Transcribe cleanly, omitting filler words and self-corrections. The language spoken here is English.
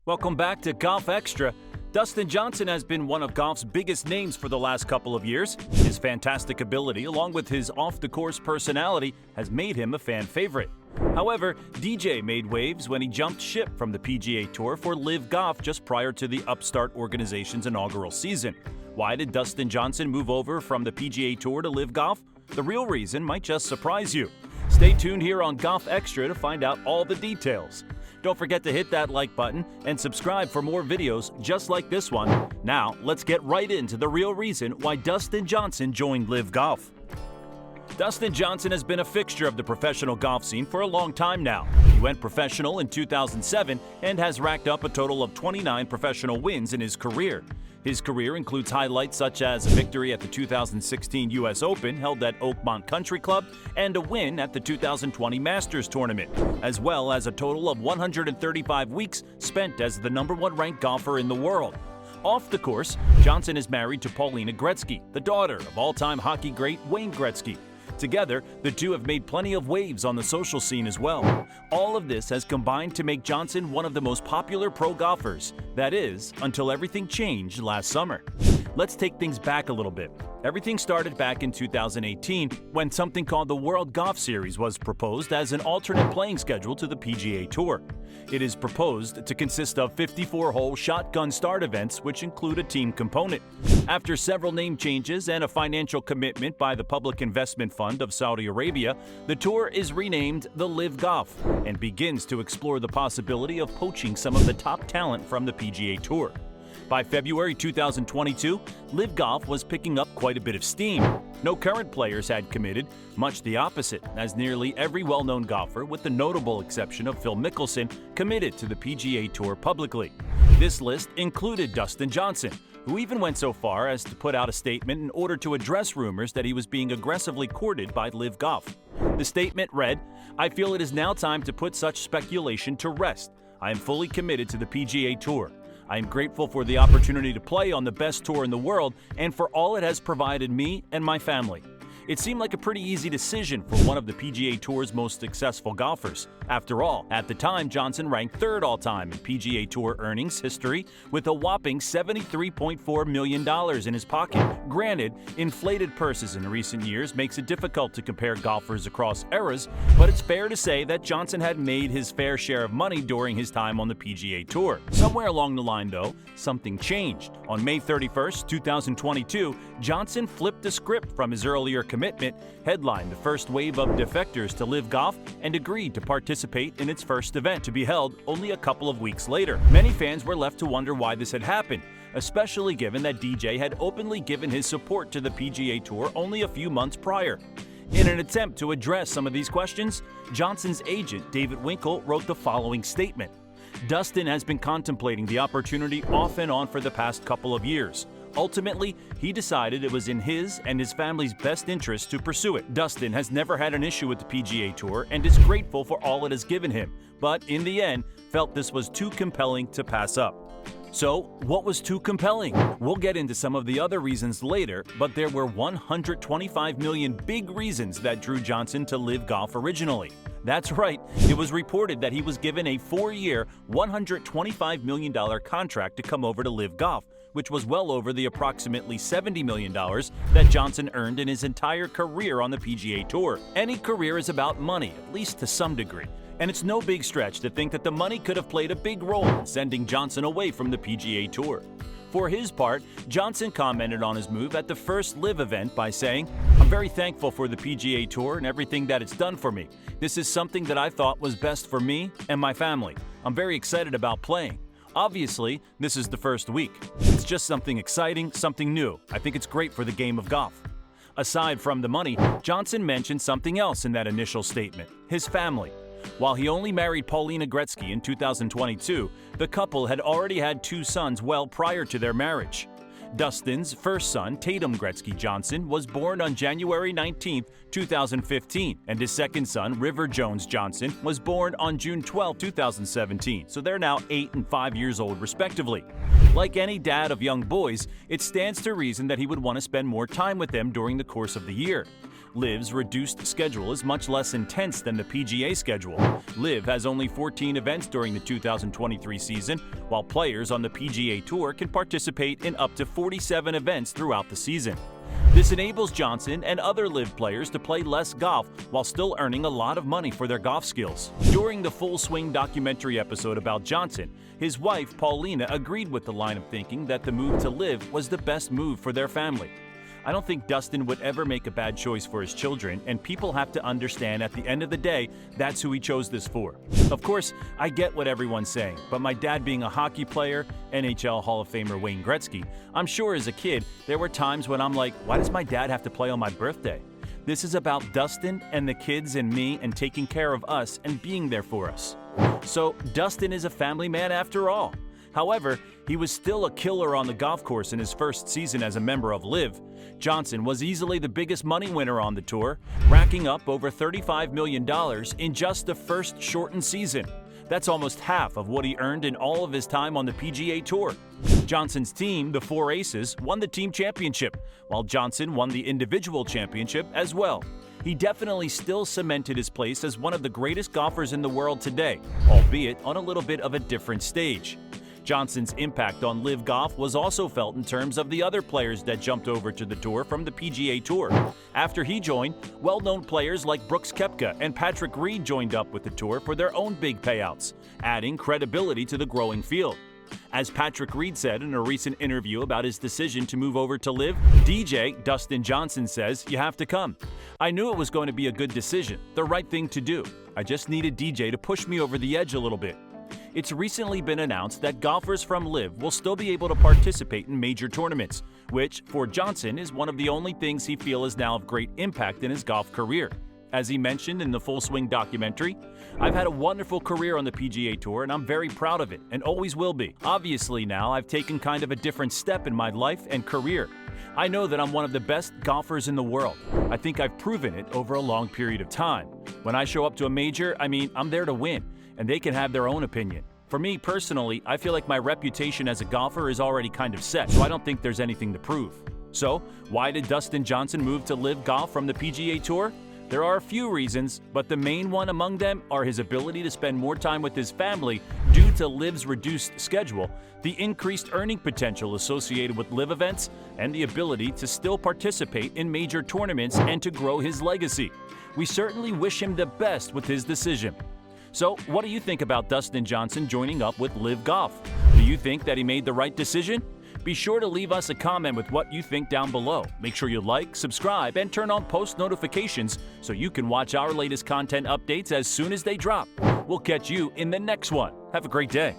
Welcome back to Golf Extra. Dustin Johnson has been one of golf's biggest names for the last couple of years. His fantastic ability, along with his off-the-course personality, has made him a fan favorite. However, DJ made waves when he jumped ship from the PGA Tour for LIV Golf just prior to the upstart organization's inaugural season. Why did Dustin Johnson move over from the PGA Tour to LIV Golf? The real reason might just surprise you. Stay tuned here on Golf Extra to find out all the details. Don't forget to hit that like button and subscribe for more videos just like this one. Now, let's get right into the real reason why Dustin Johnson joined LIV Golf. Dustin Johnson has been a fixture of the professional golf scene for a long time now. He went professional in 2007 and has racked up a total of 29 professional wins in his career. His career includes highlights such as a victory at the 2016 U.S. Open held at Oakmont Country Club and a win at the 2020 Masters Tournament, as well as a total of 135 weeks spent as the #1 ranked golfer in the world. Off the course, Johnson is married to Paulina Gretzky, the daughter of all-time hockey great Wayne Gretzky. Together, the two have made plenty of waves on the social scene as well. All of this has combined to make Johnson one of the most popular pro golfers. That is, until everything changed last summer. Let's take things back a little bit. Everything started back in 2018 when something called the World Golf Series was proposed as an alternate playing schedule to the PGA Tour. It is proposed to consist of 54-hole shotgun start events, which include a team component. After several name changes and a financial commitment by the Public Investment Fund of Saudi Arabia, the tour is renamed the LIV Golf and begins to explore the possibility of poaching some of the top talent from the PGA Tour. By February 2022, LIV Golf was picking up quite a bit of steam. No current players had committed, much the opposite, as nearly every well-known golfer, with the notable exception of Phil Mickelson, committed to the PGA Tour publicly. This list included Dustin Johnson, who even went so far as to put out a statement in order to address rumors that he was being aggressively courted by LIV Golf. The statement read, "I feel it is now time to put such speculation to rest. I am fully committed to the PGA Tour. I am grateful for the opportunity to play on the best tour in the world and for all it has provided me and my family." It seemed like a pretty easy decision for one of the PGA Tour's most successful golfers. After all, at the time, Johnson ranked third all-time in PGA Tour earnings history with a whopping $73.4 million in his pocket. Granted, inflated purses in recent years makes it difficult to compare golfers across eras, but it's fair to say that Johnson had made his fair share of money during his time on the PGA Tour. Somewhere along the line, though, something changed. On May 31st, 2022, Johnson flipped the script from his earlier commitment, headlined the first wave of defectors to LIV Golf, and agreed to participate in its first event, to be held only a couple of weeks later. Many fans were left to wonder why this had happened, especially given that DJ had openly given his support to the PGA Tour only a few months prior. In an attempt to address some of these questions, Johnson's agent, David Winkle, wrote the following statement. "Dustin has been contemplating the opportunity off and on for the past couple of years. Ultimately, he decided it was in his and his family's best interest to pursue it. Dustin has never had an issue with the PGA Tour and is grateful for all it has given him, but in the end, felt this was too compelling to pass up." So, what was too compelling? We'll get into some of the other reasons later, but there were 125 million big reasons that drew Johnson to LIV Golf originally. That's right, it was reported that he was given a 4-year, $125 million contract to come over to LIV Golf, which was well over the approximately $70 million that Johnson earned in his entire career on the PGA Tour. Any career is about money, at least to some degree. And it's no big stretch to think that the money could have played a big role in sending Johnson away from the PGA Tour. For his part, Johnson commented on his move at the first LIV event by saying, "I'm very thankful for the PGA Tour and everything that it's done for me. This is something that I thought was best for me and my family. I'm very excited about playing. Obviously, this is the first week. It's just something exciting, something new. I think it's great for the game of golf." Aside from the money, Johnson mentioned something else in that initial statement: his family. While he only married Paulina Gretzky in 2022, the couple had already had 2 sons well prior to their marriage. Dustin's first son, Tatum Gretzky Johnson, was born on January 19, 2015, and his second son, River Jones Johnson, was born on June 12, 2017, so they're now 8 and 5 years old respectively. Like any dad of young boys, it stands to reason that he would want to spend more time with them during the course of the year. LIV's reduced schedule is much less intense than the PGA schedule. LIV has only 14 events during the 2023 season, while players on the PGA Tour can participate in up to 47 events throughout the season. This enables Johnson and other LIV players to play less golf while still earning a lot of money for their golf skills. During the Full Swing documentary episode about Johnson, his wife Paulina agreed with the line of thinking that the move to LIV was the best move for their family. I don't think Dustin would ever make a bad choice for his children, and people have to understand at the end of the day, that's who he chose this for. Of course, I get what everyone's saying, but my dad being a hockey player, NHL Hall of Famer Wayne Gretzky, I'm sure as a kid, there were times when I'm like, why does my dad have to play on my birthday? This is about Dustin and the kids and me and taking care of us and being there for us. So Dustin is a family man after all. However, he was still a killer on the golf course in his first season as a member of LIV. Johnson was easily the biggest money winner on the tour, racking up over $35 million in just the first shortened season. That's almost half of what he earned in all of his time on the PGA Tour. Johnson's team, the Four Aces, won the team championship, while Johnson won the individual championship as well. He definitely still cemented his place as one of the greatest golfers in the world today, albeit on a little bit of a different stage. Johnson's impact on LIV Golf was also felt in terms of the other players that jumped over to the tour from the PGA Tour. After he joined, well-known players like Brooks Koepka and Patrick Reed joined up with the tour for their own big payouts, adding credibility to the growing field. As Patrick Reed said in a recent interview about his decision to move over to LIV, DJ Dustin Johnson says, "You have to come. I knew it was going to be a good decision, the right thing to do. I just needed DJ to push me over the edge a little bit." It's recently been announced that golfers from LIV will still be able to participate in major tournaments, which, for Johnson, is one of the only things he feels is now of great impact in his golf career. As he mentioned in the Full Swing documentary, "I've had a wonderful career on the PGA Tour and I'm very proud of it and always will be. Obviously now I've taken kind of a different step in my life and career. I know that I'm one of the best golfers in the world. I think I've proven it over a long period of time. When I show up to a major, I'm there to win, and they can have their own opinion. For me personally, I feel like my reputation as a golfer is already kind of set, so I don't think there's anything to prove." So, why did Dustin Johnson move to LIV Golf from the PGA Tour? There are a few reasons, but the main one among them are his ability to spend more time with his family due to LIV's reduced schedule, the increased earning potential associated with LIV events, and the ability to still participate in major tournaments and to grow his legacy. We certainly wish him the best with his decision. So, what do you think about Dustin Johnson joining up with LIV Golf? Do you think that he made the right decision? Be sure to leave us a comment with what you think down below. Make sure you like, subscribe, and turn on post notifications so you can watch our latest content updates as soon as they drop. We'll catch you in the next one. Have a great day.